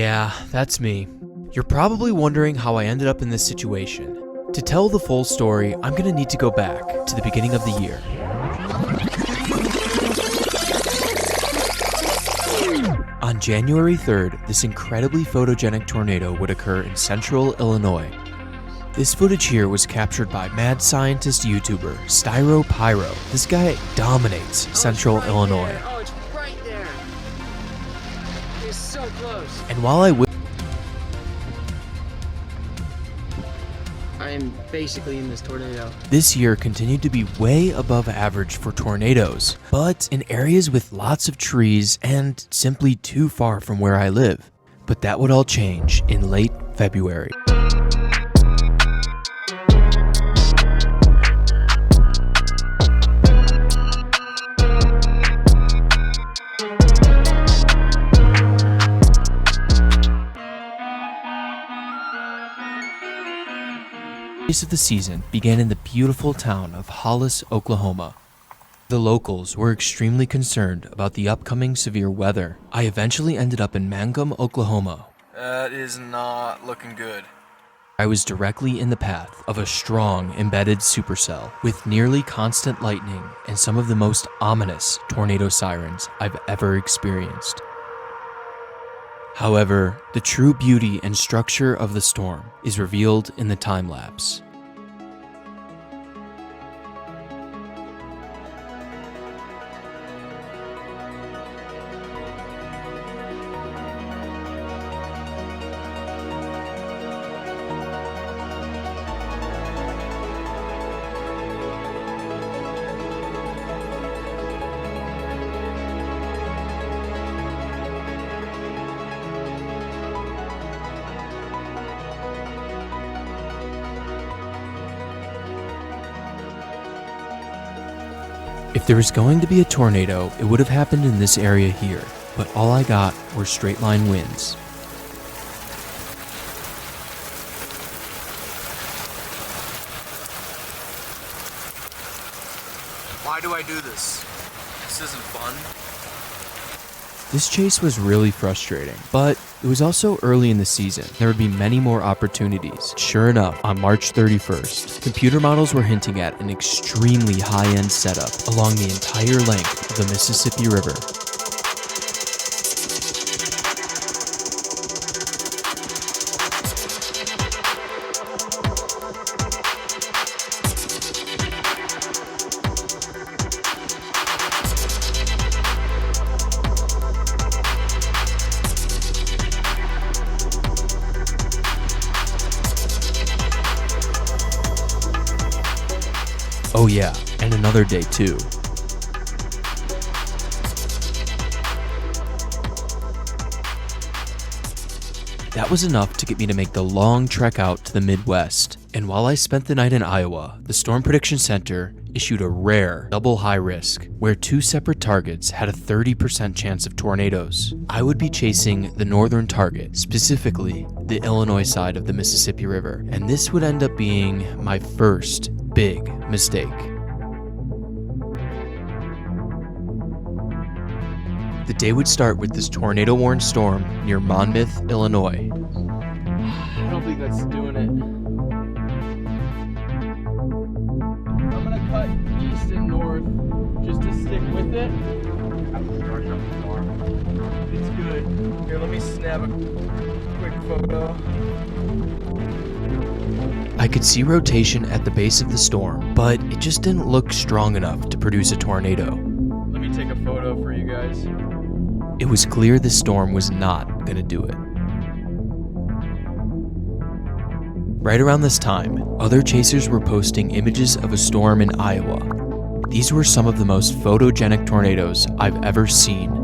Yeah, that's me. You're probably wondering how I ended up in this situation. To tell the full story, I'm gonna need to go back to the beginning of the year. On January 3rd, this incredibly photogenic tornado would occur in central Illinois. This footage here was captured by mad scientist YouTuber Styro Pyro. This guy dominates central Illinois. Oh, it's right there. It's so close. And while I I'm basically in this tornado. This year continued to be way above average for tornadoes, but in areas with lots of trees and simply too far from where I live. But that would all change in late February. The race of the season began in the beautiful town of Hollis, Oklahoma. The locals were extremely concerned about the upcoming severe weather. I eventually ended up in Mangum, Oklahoma. That is not looking good. I was directly in the path of a strong embedded supercell with nearly constant lightning and some of the most ominous tornado sirens I've ever experienced. However, the true beauty and structure of the storm is revealed in the time lapse. If there was going to be a tornado, it would have happened in this area here, but all I got were straight line winds. Why do I do this? This isn't fun. This chase was really frustrating, but it was also early in the season. There would be many more opportunities. Sure enough, on March 31st, computer models were hinting at an extremely high-end setup along the entire length of the Mississippi River. Oh yeah, and another day too. That was enough to get me to make the long trek out to the Midwest. And while I spent the night in Iowa, the Storm Prediction Center issued a rare double high risk, where two separate targets had a 30% chance of tornadoes. I would be chasing the northern target, specifically the Illinois side of the Mississippi River, and this would end up being my first big mistake. The day would start with this tornado-warned storm near Monmouth, Illinois. I don't think that's doing it. I'm gonna cut east and north just to stick with it. It's good. Here, let me snap a quick photo. I could see rotation at the base of the storm, but it just didn't look strong enough to produce a tornado. Let me take a photo for you guys. It was clear the storm was not gonna do it. Right around this time, other chasers were posting images of a storm in Iowa. These were some of the most photogenic tornadoes I've ever seen.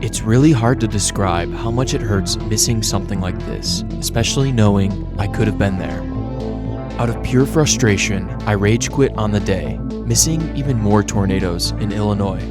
It's really hard to describe how much it hurts missing something like this, especially knowing I could have been there. Out of pure frustration, I rage quit on the day, missing even more tornadoes in Illinois.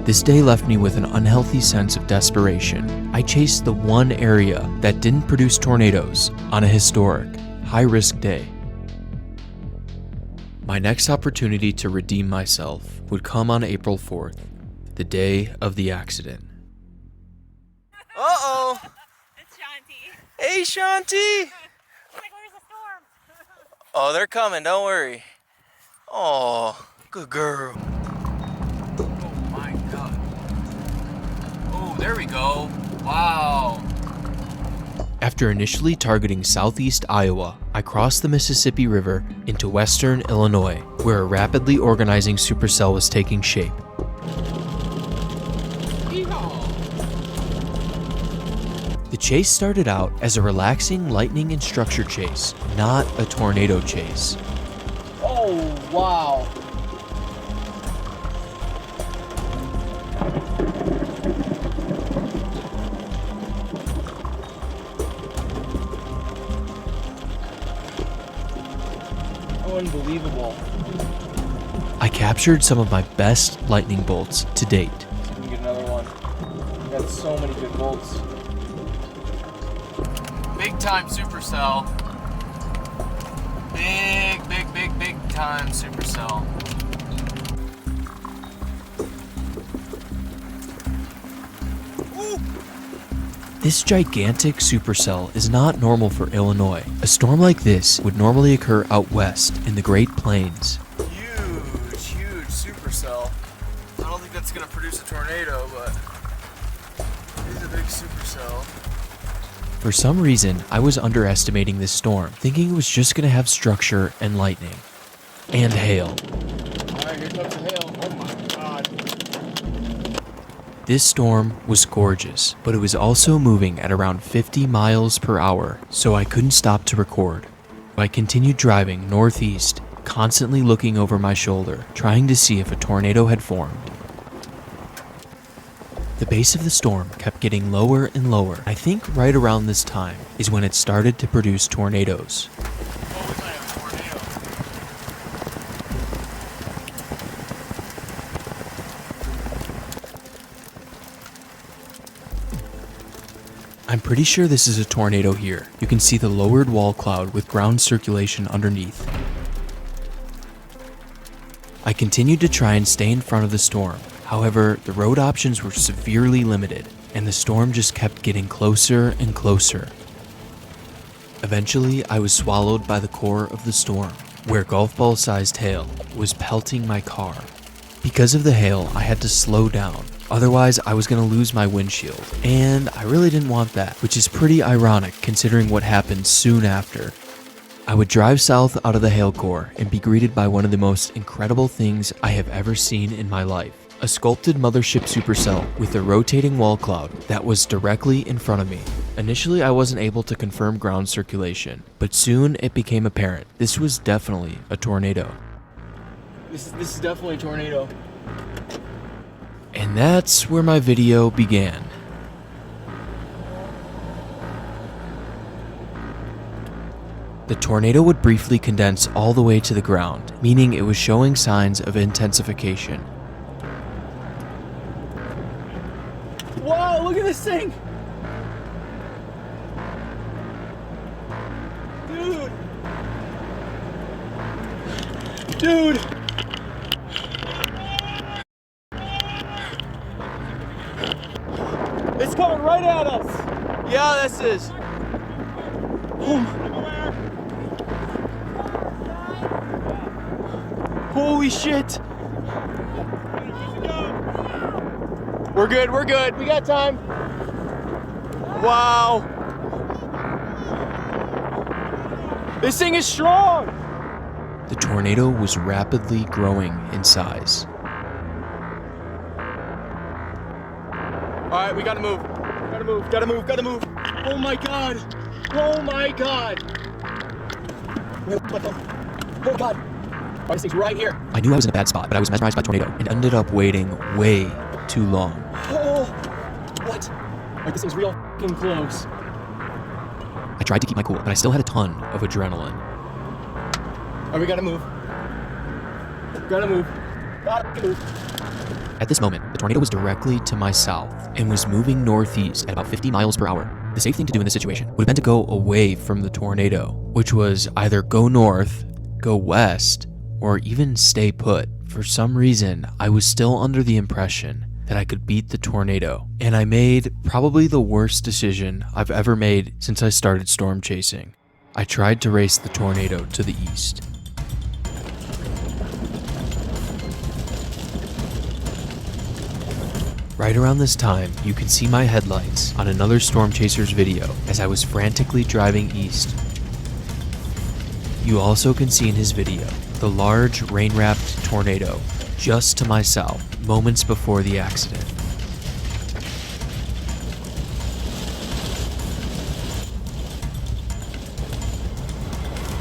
This day left me with an unhealthy sense of desperation. I chased the one area that didn't produce tornadoes on a historic, high-risk day. My next opportunity to redeem myself would come on April 4th. the day of the accident. Uh-oh. It's Shanti. Hey, Shanti. It's like, where's the storm? Oh, they're coming. Don't worry. Oh, good girl. Oh my god. Oh, there we go. Wow. After initially targeting southeast Iowa, I crossed the Mississippi River into western Illinois, where a rapidly organizing supercell was taking shape. The chase started out as a relaxing lightning and structure chase, not a tornado chase. Oh, wow. Unbelievable. I captured some of my best lightning bolts to date. See if we can get another one. Got so many good bolts. Big time supercell. Big time supercell. This gigantic supercell is not normal for Illinois. A storm like this would normally occur out west in the Great Plains. Huge supercell. I don't think that's gonna produce a tornado, but it is a big supercell. For some reason, I was underestimating this storm, thinking it was just gonna have structure and lightning. And hail. Alright, here comes the hail. Oh my god. This storm was gorgeous, but it was also moving at around 50 miles per hour, so I couldn't stop to record. I continued driving northeast, constantly looking over my shoulder, trying to see if a tornado had formed. The base of the storm kept getting lower and lower. I think right around this time is when it started to produce tornadoes. I'm pretty sure this is a tornado here. You can see the lowered wall cloud with ground circulation underneath. I continued to try and stay in front of the storm. However, the road options were severely limited, and the storm just kept getting closer and closer. Eventually, I was swallowed by the core of the storm, where golf ball-sized hail was pelting my car. Because of the hail, I had to slow down. Otherwise, I was going to lose my windshield, and I really didn't want that, which is pretty ironic considering what happened soon after. I would drive south out of the hail core and be greeted by one of the most incredible things I have ever seen in my life. A sculpted mothership supercell with a rotating wall cloud that was directly in front of me. Initially, I wasn't able to confirm ground circulation, but soon it became apparent this was definitely a tornado. This is definitely a tornado. And that's where my video began. The tornado would briefly condense all the way to the ground, meaning it was showing signs of intensification. Wow, look at this thing! Dude! It's coming right at us! Yeah, this is. Holy shit! We're good, we got time. Wow. This thing is strong! The tornado was rapidly growing in size. Alright, we gotta move. Gotta move. Oh my god! Oh god! Oh, this thing's right here. I knew I was in a bad spot, but I was mesmerized by the tornado and ended up waiting way too long. Oh! What? Like, this thing's real f***ing close. I tried to keep my cool, but I still had a ton of adrenaline. Alright, we gotta move. Gotta move. At this moment, the tornado was directly to my south and was moving northeast at about 50 miles per hour. The safe thing to do in this situation would have been to go away from the tornado, which was either go north, go west, or even stay put. For some reason, I was still under the impression that I could beat the tornado, and I made probably the worst decision I've ever made since I started storm chasing. I tried to race the tornado to the east. Right around this time, you can see my headlights on another Storm Chasers video as I was frantically driving east. You also can see in his video the large rain-wrapped tornado just to my south, moments before the accident.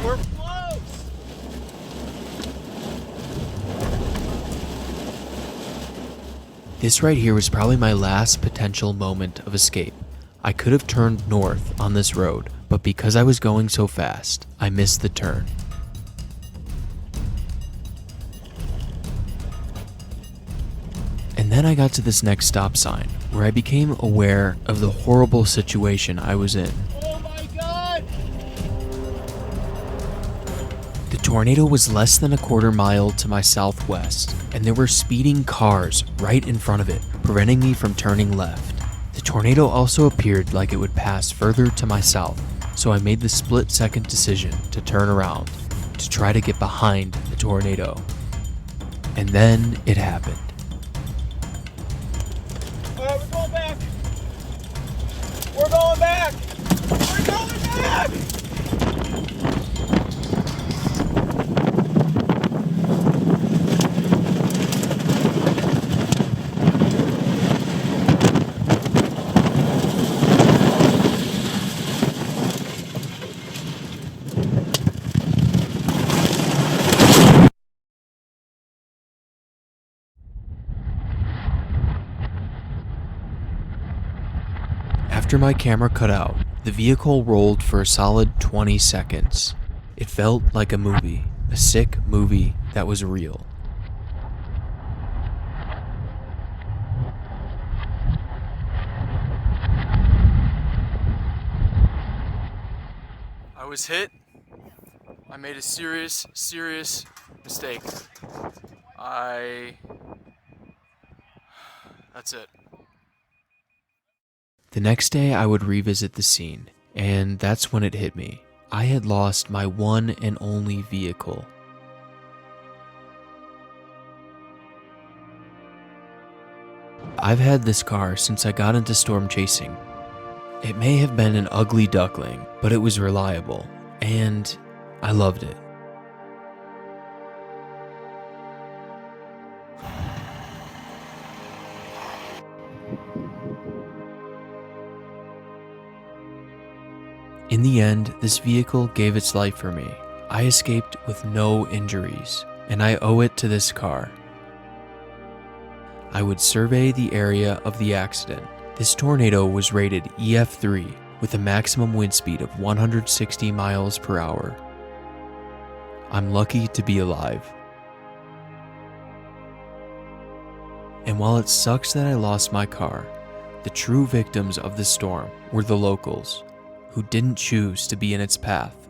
We're close! This right here was probably my last potential moment of escape. I could have turned north on this road, but because I was going so fast, I missed the turn. And then I got to this next stop sign, where I became aware of the horrible situation I was in. Oh my god! The tornado was less than a quarter mile to my southwest, and there were speeding cars right in front of it, preventing me from turning left. The tornado also appeared like it would pass further to my south, so I made the split-second decision to turn around to try to get behind the tornado. And then it happened. Alright, we're going back! We're going back! We're going back! After my camera cut out, the vehicle rolled for a solid 20 seconds. It felt like a movie, a sick movie that was real. I was hit. I made a serious mistake. That's it. The next day I would revisit the scene, and that's when it hit me. I had lost my one and only vehicle. I've had this car since I got into storm chasing. It may have been an ugly duckling, but it was reliable, and I loved it. In the end, this vehicle gave its life for me. I escaped with no injuries, and I owe it to this car. I would survey the area of the accident. This tornado was rated EF3 with a maximum wind speed of 160 miles per hour. I'm lucky to be alive. And while it sucks that I lost my car, the true victims of the storm were the locals, who didn't choose to be in its path.